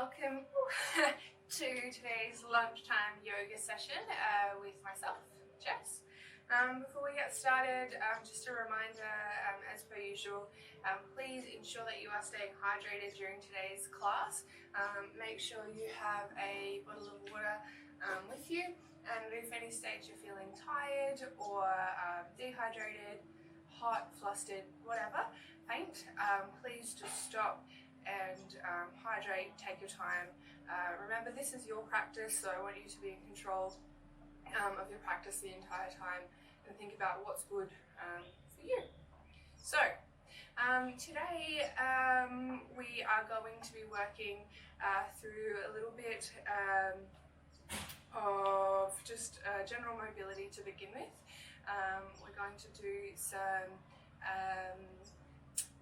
Welcome to today's lunchtime yoga session with myself, Jess. Before we get started, just a reminder, as per usual, please ensure that you are staying hydrated during today's class. Make sure you have a bottle of water with you, and if any stage you're feeling tired or dehydrated, hot, flustered, whatever, faint, please just stop and hydrate, take your time. Remember, this is your practice, so I want you to be in control of your practice the entire time and think about what's good for you. So today we are going to be working through a little bit of just general mobility to begin with. We're going to do some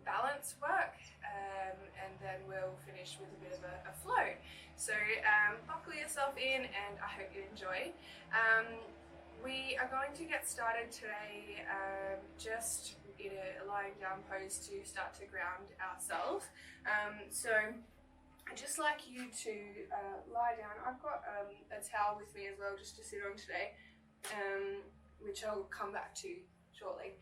balance work, and then we'll finish with a bit of a flow. So buckle yourself in, and I hope you enjoy. We are going to get started today just in a lying down pose to start to ground ourselves. So I'd just like you to lie down. I've got a towel with me as well just to sit on today, which I'll come back to shortly.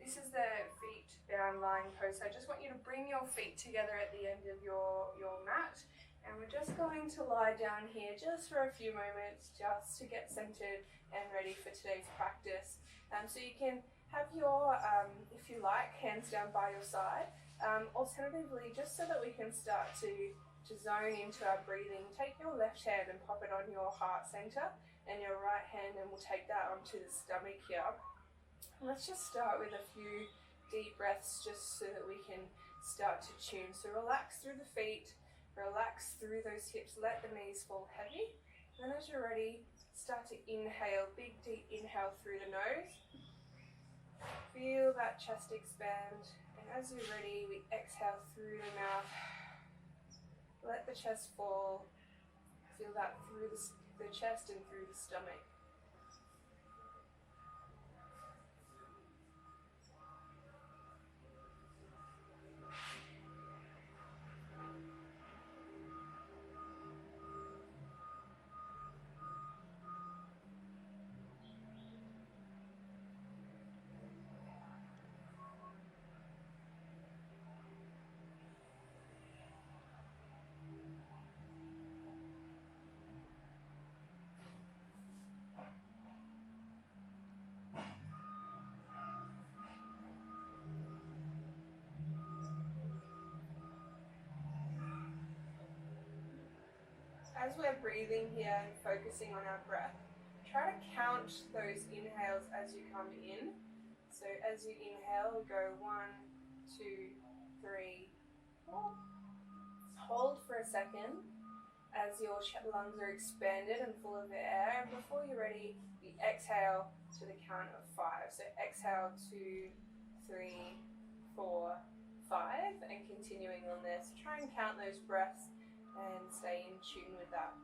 This is the feet down lying pose. So I just want you to bring your feet together at the end of your mat. And we're just going to lie down here just for a few moments, just to get centered and ready for today's practice. So you can have your, if you like, hands down by your side. Alternatively, just so that we can start to zone into our breathing, take your left hand and pop it on your heart center, and your right hand, and we'll take that onto the stomach here. Let's just start with a few deep breaths just so that we can start to tune. So relax through the feet, relax through those hips, let the knees fall heavy. Then as you're ready, start to inhale, big deep inhale through the nose. Feel that chest expand, and as you're ready, we exhale through the mouth. Let the chest fall, feel that through the chest and through the stomach. As we're breathing here and focusing on our breath, try to count those inhales as you come in. So as you inhale, we go 1, 2, 3, 4. Hold for a second as your lungs are expanded and full of air. And before you're ready, you exhale to the count of 5. So exhale 2, 3, 4, 5, and continuing on there. So try and count those breaths and stay in tune with that.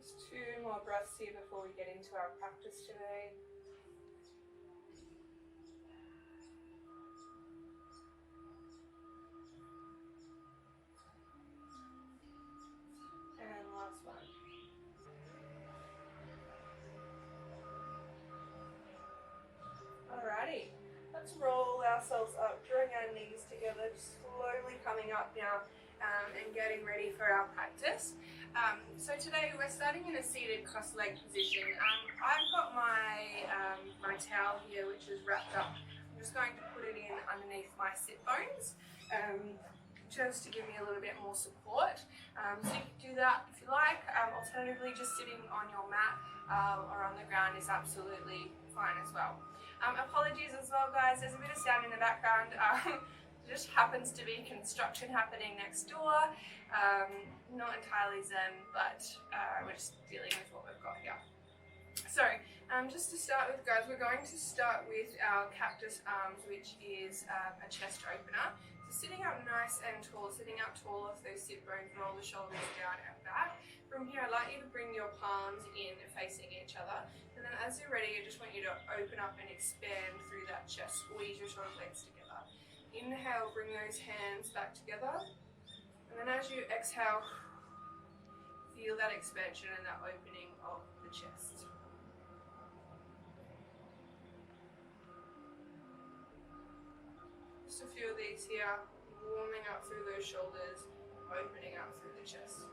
Just 2 more breaths here before we get into our practice today. Alrighty, let's roll ourselves up, drawing our knees together, slowly coming up now and getting ready for our practice. So today we're starting in a seated cross-legged position. I've got my towel here, which is wrapped up. I'm just going to put it in underneath my sit bones, just to give me a little bit more support. So you can do that if you like. Alternatively, just sitting on your mat or on the ground is absolutely fine as well. Apologies as well, guys, there's a bit of sound in the background. Just happens to be construction happening next door. Not entirely zen, but we're just dealing with what we've got here. So just to start with, guys, we're going to start with our cactus arms, which is a chest opener. So sitting up nice and tall, sitting up tall off those sit bones, roll the shoulders down and back. From here, I'd like you to bring your palms in facing each other. And then as you're ready, I just want you to open up and expand through that chest. Squeeze your shoulder blades together. Inhale, bring those hands back together. And then as you exhale, feel that expansion and that opening of the chest. Just a few of these here, warming up through those shoulders, opening up through the chest.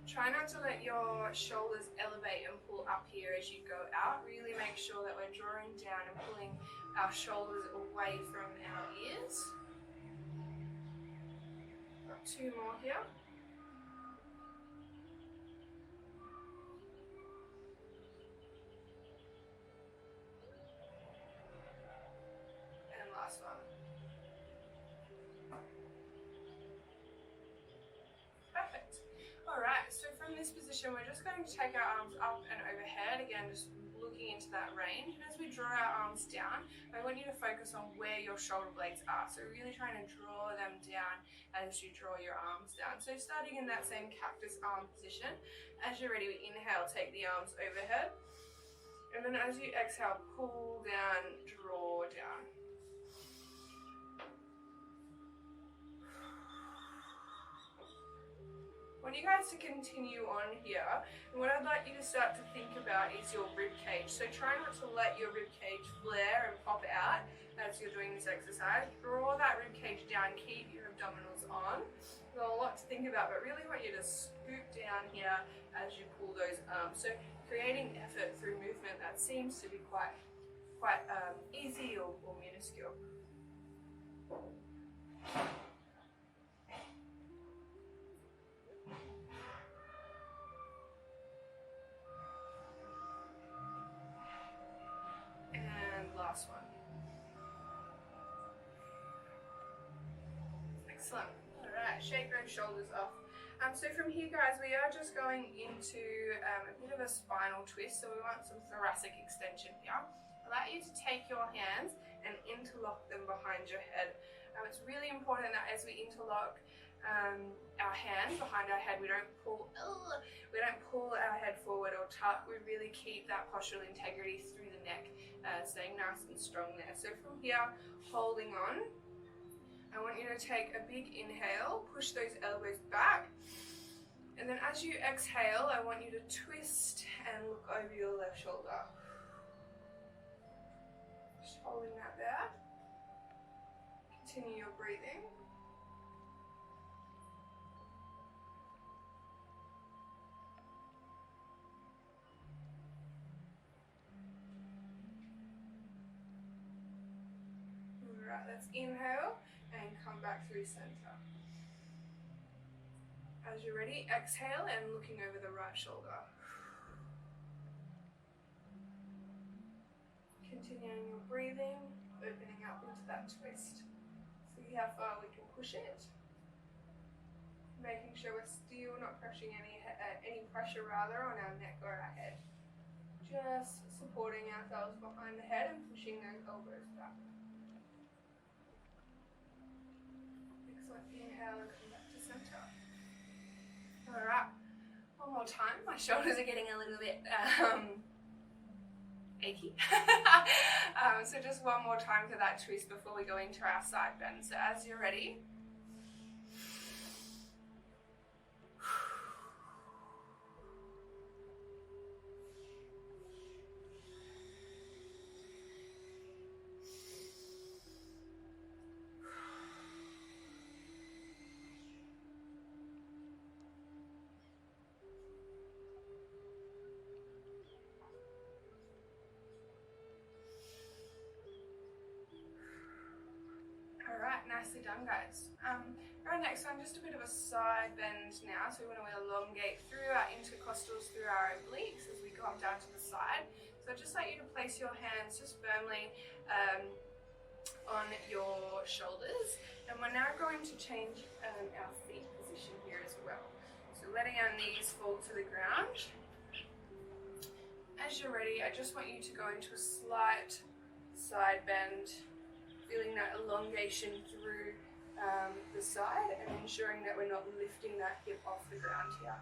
Try not to let your shoulders elevate and pull up here as you go out. Really make sure that we're drawing down and pulling our shoulders away from our ears. Got 2 more here. And last one. Perfect. Alright, so from this position we're just going to take our arms up and overhead, again just looking into that range, and as we draw our arms down, I want you to focus on where your shoulder blades are, so really trying to draw them down as you draw your arms down. So starting in that same cactus arm position, as you're ready, we inhale, take the arms overhead, and then as you exhale, pull down, draw down. I want you guys to continue on here, and what I'd like you to start to think about is your rib cage. So try not to let your rib cage flare and pop out as you're doing this exercise. Draw that rib cage down, keep your abdominals on. There's a lot to think about, but really want you to scoop down here as you pull those arms. So creating effort through movement that seems to be quite easy or minuscule. Last one. Excellent. Alright, shake those shoulders off. So from here guys, we are just going into a bit of a spinal twist, so we want some thoracic extension here. I'd like you to take your hands and interlock them behind your head. It's really important that as we interlock our hands behind our head, we don't pull our head forward or tuck. We really keep that postural integrity through the neck, staying nice and strong there. So from here, holding on, I want you to take a big inhale, push those elbows back, and then as you exhale, I want you to twist and look over your left shoulder. Just holding that there. Continue your breathing. Alright, let's inhale and come back through center. As you're ready, exhale and looking over the right shoulder. Continuing your breathing, opening up into that twist. See how far we can push it. Making sure we're still not pressing any pressure rather on our neck or our head. Just supporting ourselves behind the head and pushing those elbows back. Excellent. Inhale and come back to center. Alright, one more time. My shoulders are getting a little bit achy. So just one more time for that twist before we go into our side bend. So as you're ready, nicely done guys. Our next one, just a bit of a side bend now, so we want to elongate through our intercostals, through our obliques as we come down to the side. So I'd just like you to place your hands just firmly on your shoulders, and we're now going to change our feet position here as well. So letting our knees fall to the ground, As you're ready, I just want you to go into a slight side bend, feeling that elongation through the side and ensuring that we're not lifting that hip off the ground here.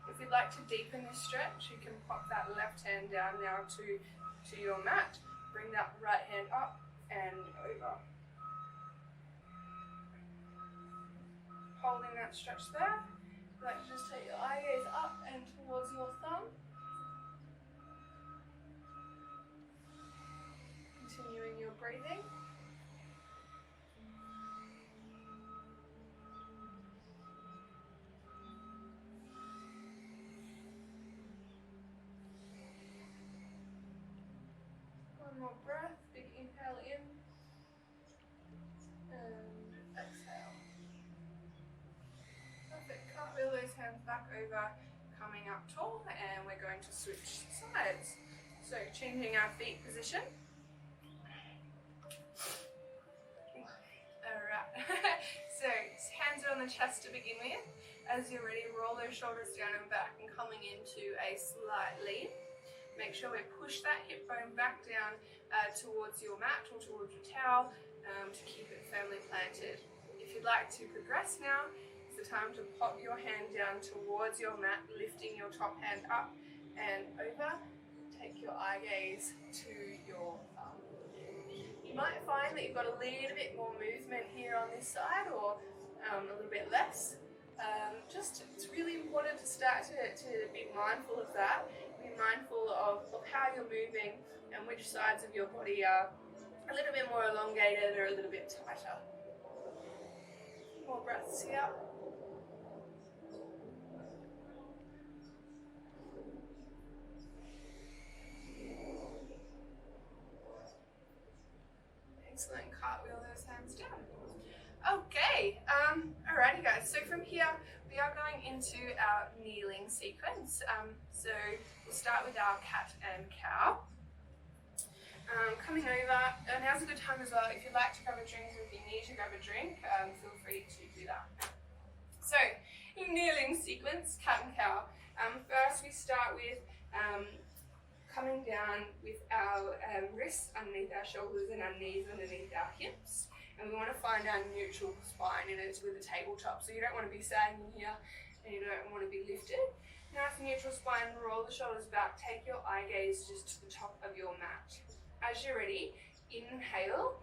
If you'd like to deepen this stretch, you can pop that left hand down now to your mat, bring that right hand up and over. Holding that stretch there, you'd like to just take your eye gaze up and towards your thumb. Continuing your breathing. One more breath, big inhale in and exhale. Perfect, cartwheel those hands back over, coming up tall, and we're going to switch sides. So changing our feet position. Alright, so hands are on the chest to begin with. As you're ready, roll those shoulders down and back and coming into a slight lean. Make sure we push that hip bone back down towards your mat or towards your towel to keep it firmly planted. If you'd like to progress now, it's the time to pop your hand down towards your mat, lifting your top hand up and over. Take your eye gaze to your thumb. You might find that you've got a little bit more movement here on this side or a little bit less. It's really important to start to be mindful of that. Be mindful of how you're moving and which sides of your body are a little bit more elongated or a little bit tighter. More breaths here. Excellent, cartwheel those hands down. Okay, alrighty guys, so from here we are going into our kneeling sequence. So we'll start with our cat and cow. Coming over, now's a good time as well. If you'd like to grab a drink or if you need to grab a drink, feel free to do that. So, in kneeling sequence, cat and cow. First we start with coming down with our wrists underneath our shoulders and our knees underneath our hips. And we want to find our neutral spine in it with a tabletop. So you don't want to be sagging here and you don't want to be lifted. Nice neutral spine, roll the shoulders back, take your eye gaze just to the top of your mat. As you're ready, inhale,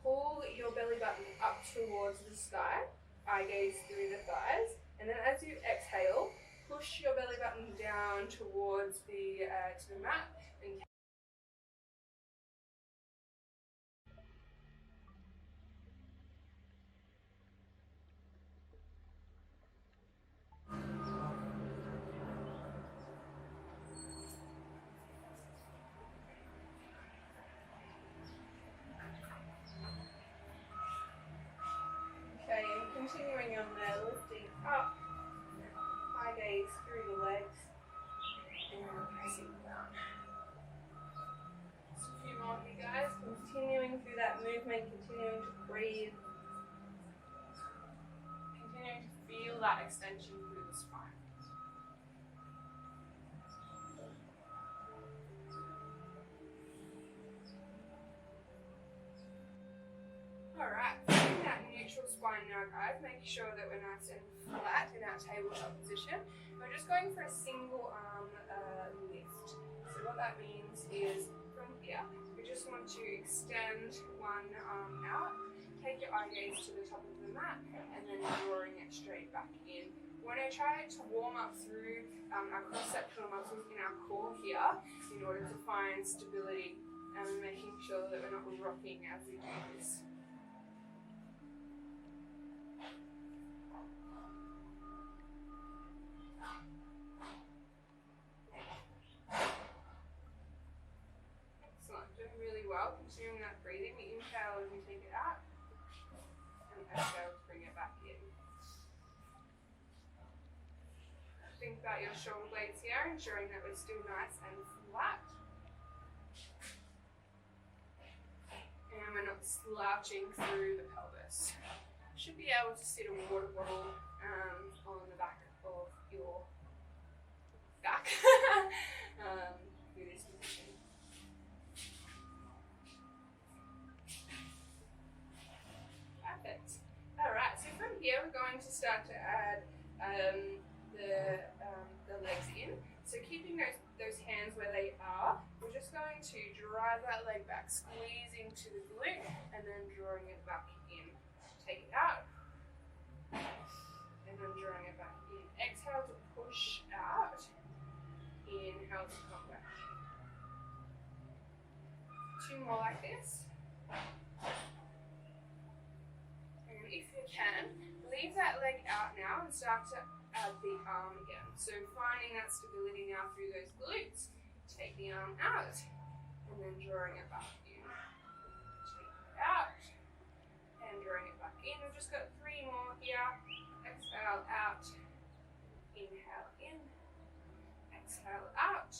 pull your belly button up towards the sky, eye gaze through the thighs. And then as you exhale, push your belly button down towards the mat. And continuing on there, lifting up, eye gaze through the legs, and pressing down. Just a few more here guys, continuing through that movement, continuing to breathe, continuing to feel that extension through the spine. Alright, in that neutral spine now guys, making sure that we're nice and flat in our tabletop position. We're just going for a single arm lift. So what that means is from here, we just want to extend one arm out, take your eye gaze to the top of the mat, and then drawing it straight back in. We want to try to warm up through our cross-sectional muscles in our core here in order to find stability and making sure that we're not rocking as we do this. Well, continuing that breathing, we inhale as we take it out, and exhale to bring it back in. Think about your shoulder blades here, ensuring that we're still nice and flat. And we're not slouching through the pelvis. Should be able to sit a water bottle on the back of your back through this position. Perfect. All right, so from here we're going to start to add the legs in. So keeping those hands where they are, we're just going to drive that leg back, squeezing to the glute, and then drawing it back in. Take it out, and then drawing it back in. Exhale to push out. Inhale to come back. 2 more like this. And if you can, leave that leg out now and start to add the arm again. So finding that stability now through those glutes. Take the arm out and then drawing it back in. Take it out and drawing it back in. We've just got 3 more here. Exhale out. Inhale in. Exhale out.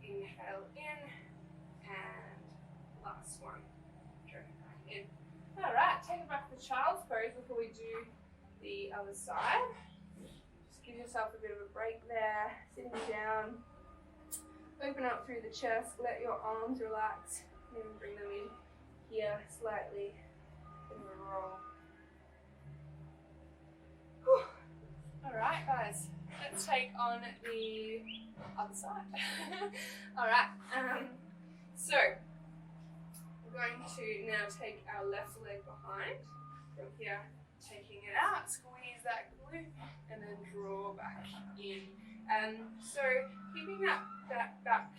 Inhale in. And last one. Drawing it back in. Alright, take it back to child's pose before we do the other side. Just give yourself a bit of a break there, sitting down. Open up through the chest, let your arms relax, and bring them in here slightly, and then roll. Alright guys, let's take on the other side. Alright, so we're going to now take our left leg behind, from here, taking it out, squeeze that glute, and then draw back in. So keeping that back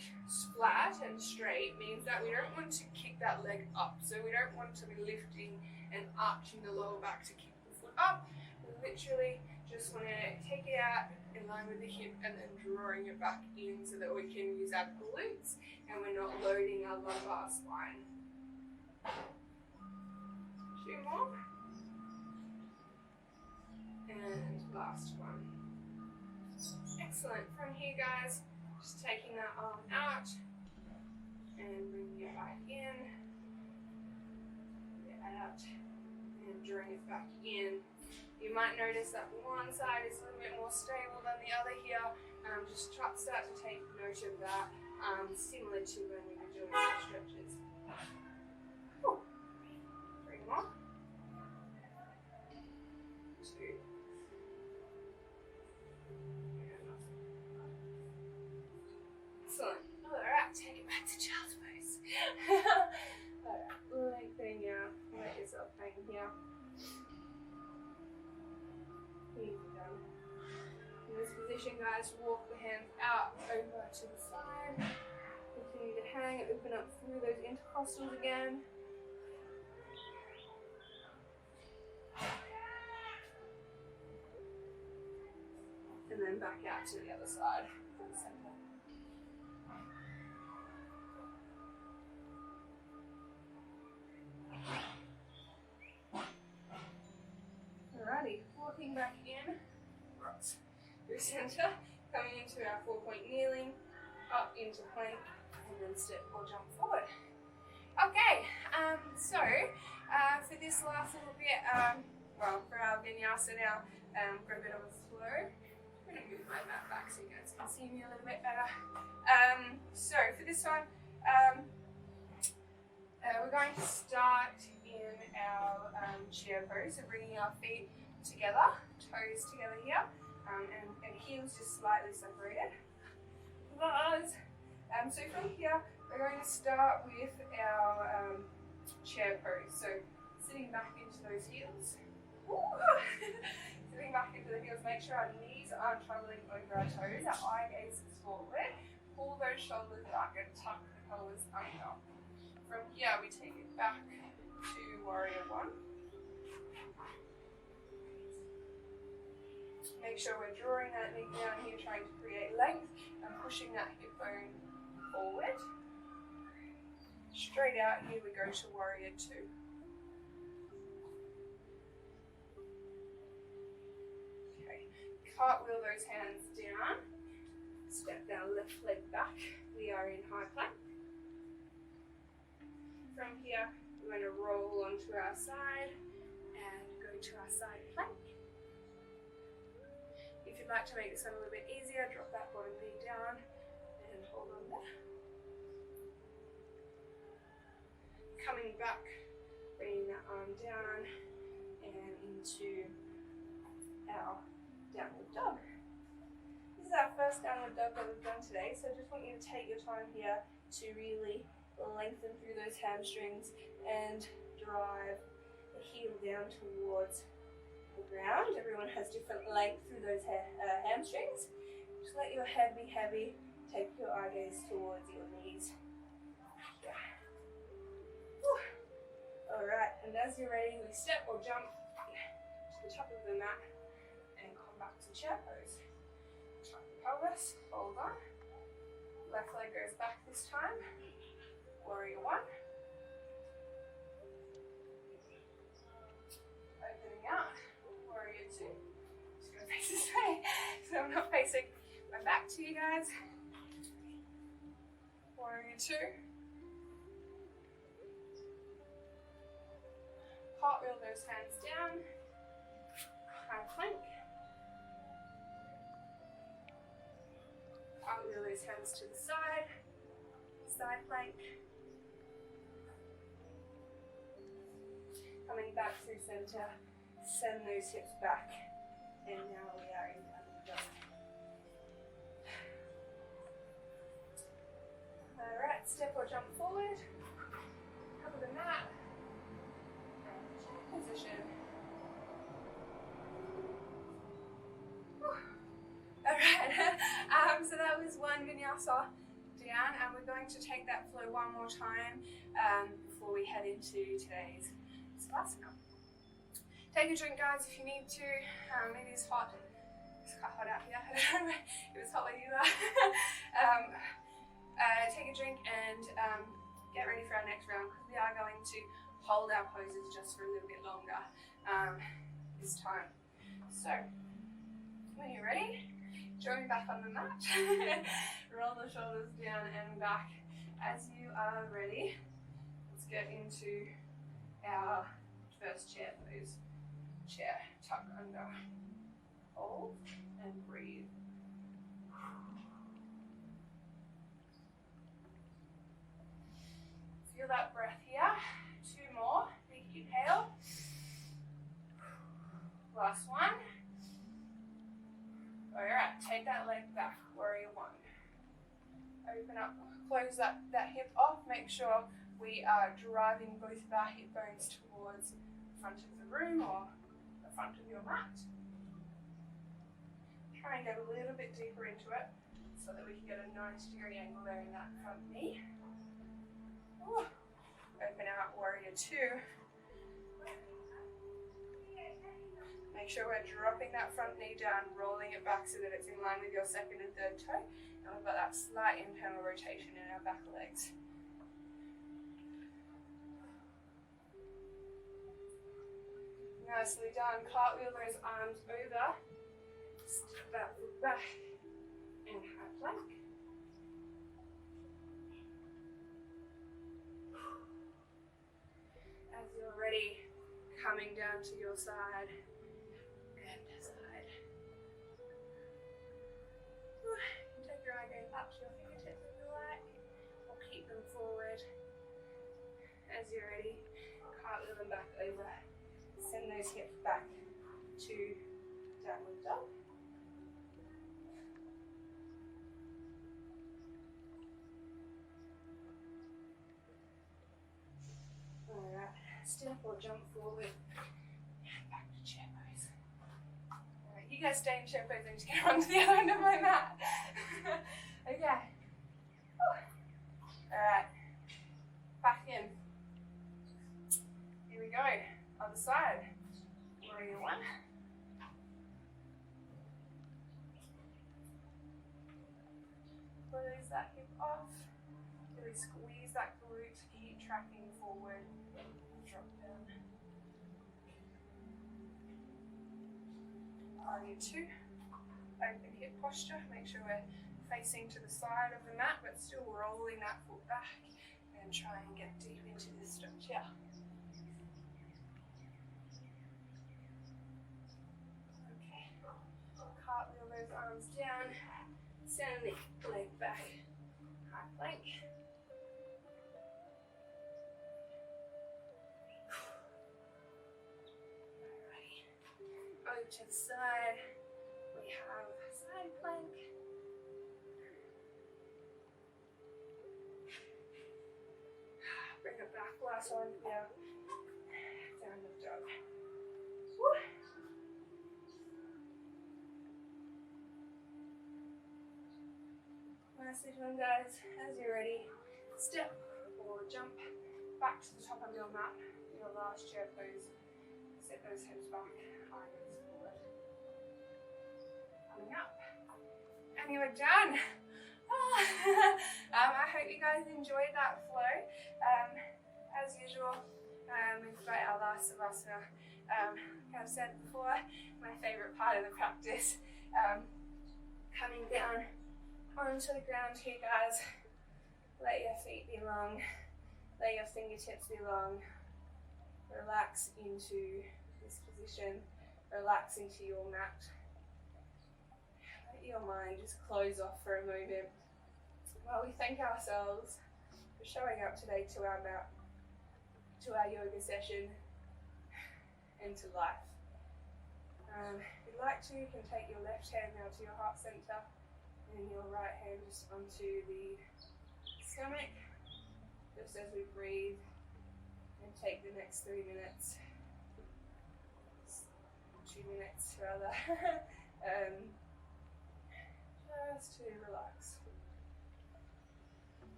flat and straight means that we don't want to kick that leg up. So we don't want to be lifting and arching the lower back to kick the foot up. We literally just want to take it out in line with the hip and then drawing it back in so that we can use our glutes and we're not loading our lumbar spine. 2 more. And last one. Excellent. From here, guys, just taking that arm out and bringing it back in, out, and drawing it back in. You might notice that one side is a little bit more stable than the other here. Just start to take note of that, similar to when we were doing our stretches. 3 more. 2. Excellent. Alright, take it back to child's pose. Alright, lengthen out, let yourself hang here. Easy done. In this position, guys, walk the hands out over to the side. Continue to hang, open up through those intercostals again. And then back out to the other side. Center. Alrighty, walking back in, right through center, coming into our 4-point kneeling, up into plank, and then step or jump forward. Okay, so for this last little bit, for our vinyasa now, for a bit of a flow, I'm going to move my mat back so you guys can see me a little bit better. So for this one, we're going to start in our chair pose, so bringing our feet together, toes together here, and heels just slightly separated. So from here, we're going to start with our chair pose. So sitting back into those heels. Sitting back into the heels, make sure our knees aren't traveling over our toes, our eye gaze is forward. Pull those shoulders back and tuck the pelvis under. From here, we take it back to warrior 1. Make sure we're drawing that knee down here, trying to create length and pushing that hip bone forward. Straight out, here we go to warrior 2. Okay, cartwheel those hands down. Step our left leg back. We are in high plank. From here, we're going to roll onto our side and go to our side plank. If If you'd like to make this one a little bit easier, drop that bottom knee down and hold on there. Coming back, bringing that arm down and into our downward dog. This is our first downward dog that we've done today, so I just want you to take your time here to really lengthen through those hamstrings and drive the heel down towards the ground. Everyone has different length through those hamstrings. Just let your head be heavy. Take your eye gaze towards your knees. Alright, and as you're ready, we step or jump to the top of the mat and come back to chair pose. Tuck the pelvis, hold on. Left leg goes back this time. Warrior one. Opening out. Warrior two. Just gonna face this way, so I'm not facing my back to you guys. Warrior two. Cartwheel those hands down. High plank. Cartwheel those hands to the side. Side plank. Coming back through center. Send those hips back. And now we are in downward dog. Alright, step or jump forward. Cover the mat. Position. Alright, so that was one vinyasa down, and we're going to take that flow one more time before we head into today's savasana. Take a drink, guys, if you need to. It is hot. It's quite hot out here. It was hot where you are. Take a drink and get ready for our next round, because we are going to hold our poses just for a little bit longer this time. So, when you're ready, join me back on the mat. Roll the shoulders down and back. As you are ready, let's get into our first chair pose. Chair, tuck under, hold, and breathe. Feel that breath here. Two more. Big inhale. Last one. Alright, take that leg back. Warrior one. Open up, close that hip off. Make sure we are driving both of our hip bones towards the front of the room or the front of your mat. Try and get a little bit deeper into it so that we can get a 90-degree angle there in that front knee. Ooh. Open out, warrior two. Make sure we're dropping that front knee down, rolling it back so that it's in line with your second and third toe. And we've got that slight internal rotation in our back legs. Nicely done. Cartwheel those arms over. Step that foot back and high plank. As you're ready, coming down to your side and side. Take your eye gaze up to your fingertips if you like, or keep them forward. As you're ready, cartwheel them back over. Send those hips back to downward dog. Alright, step or jump forward and back to chair pose. Alright, you guys stay in chair pose and just get onto the other end of my mat. Okay. Alright, back in. Here we go. Other side. Warrior one. Close that hip off. Really squeeze that glute. Keep tracking forward. Drop down. Warrior two. Open hip posture. Make sure we're facing to the side of the mat, but still rolling that foot back. And try and get deep into this stretch here. those arms down, send the leg back, high plank. Alrighty, over to the side, we have side plank. Bring it back, last one, yeah, downward dog. Woo. Nicely done, guys. As you're ready, step or jump back to the top of your mat. Your last chair pose. Set those hips back, arms forward. Coming up. And you are done. I hope you guys enjoyed that flow. As usual, we've got our last savasana. Like I've said before, my favourite part of the practice. Coming down onto the ground here, guys. Let your feet be long, let your fingertips be long. Relax into this position, relax into your mat. Let your mind just close off for a moment while we thank ourselves for showing up today to our mat, to our yoga session, and to life. If you'd like to, you can take your left hand now to your heart center and your right hand just onto the stomach, just as we breathe, and take the next 3 minutes, 2 minutes rather, just to relax.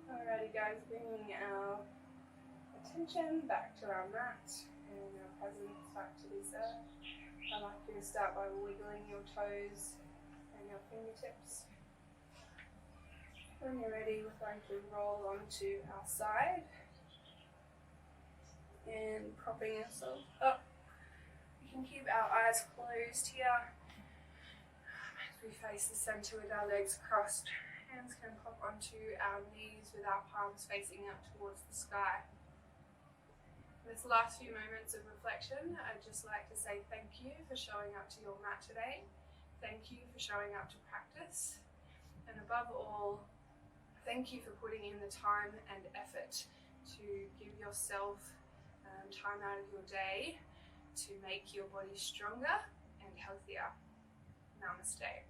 Alrighty guys, bringing our attention back to our mat and our presence back to this earth. I'd like you to start by wiggling your toes and your fingertips. When you're ready, we're going to roll onto our side and propping ourselves up. We can keep our eyes closed here as we face the center with our legs crossed. Hands can pop onto our knees with our palms facing up towards the sky. This last few moments of reflection, I'd just like to say thank you for showing up to your mat today. Thank you for showing up to practice. And above all, thank you for putting in the time and effort to give yourself time out of your day to make your body stronger and healthier. Namaste.